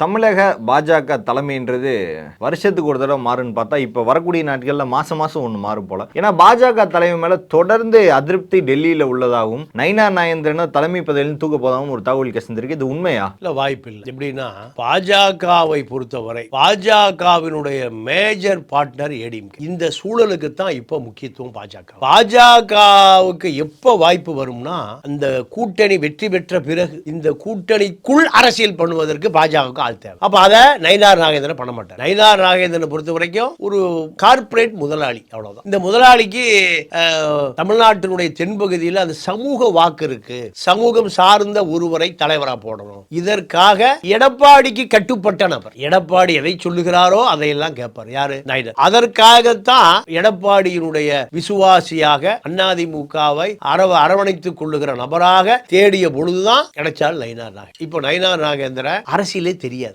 தமிழக பாஜக தலைமைன்றது வருஷத்துக்கு ஒரு தடவை மாறுன்னு பார்த்தா இப்போ வரக்கூடிய நாட்களில் மாசம் ஒன்று மாறும் போல. ஏன்னா பாஜக தலைமை மேல தொடர்ந்து அதிருப்தி டெல்லியில் உள்ளதாகவும் நயினார் நாகேந்திரனை தலைமை பதவியில் தூக்க போதாகவும் ஒரு தகவல் கசிந்திருக்கு. இது உண்மையா? இல்ல, வாய்ப்பு இல்லை. எப்படின்னா, பாஜகவை பொறுத்தவரை பாஜகவினுடைய மேஜர் பார்ட்னர் ஏடிஎம்கே. இந்த சூழலுக்கு தான் இப்போ முக்கியத்துவம். பாஜகவுக்கு எப்போ வாய்ப்பு வரும்னா, அந்த கூட்டணி வெற்றி பெற்ற பிறகு இந்த கூட்டணிக்குள் அரசியல் பண்ணுவதற்கு பாஜக ஆள் தேவை. அப்ப அதை நயினார் நாகேந்திரன் பண்ண மாட்டார். நயினார் நாகேந்திரனை பொறுத்த வரைக்கும் ஒரு கார்ப்பரேட் முதலாளி, அவ்வளவுதான். இந்த முதலாளிக்கு தமிழ்நாட்டினுடைய தென்பகுதியில் அந்த சமூக வாக்கு இருக்கு. சமூகம் சார்ந்த ஒருவரை தலைவரா போடணும். இதற்காக எடப்பாடிக்கு கட்டுப்பட்ட நபர். எடப்பாடி எதை சொல்லுகிறாரோ அதையெல்லாம் கேட்பார். யாரு? நாயுடு. அதற்காகத்தான் எடப்பாடியினுடைய விசுவாசியாக அதிமுகவை அரவணைத்துக் கொள்ளுகிற நபராக தேடிய பொழுதுதான் கிடைச்சால் நயினார் நாகேந்திரன். இப்போ நயினார் நாகேந்திரன் அரசியலே தெரியாது.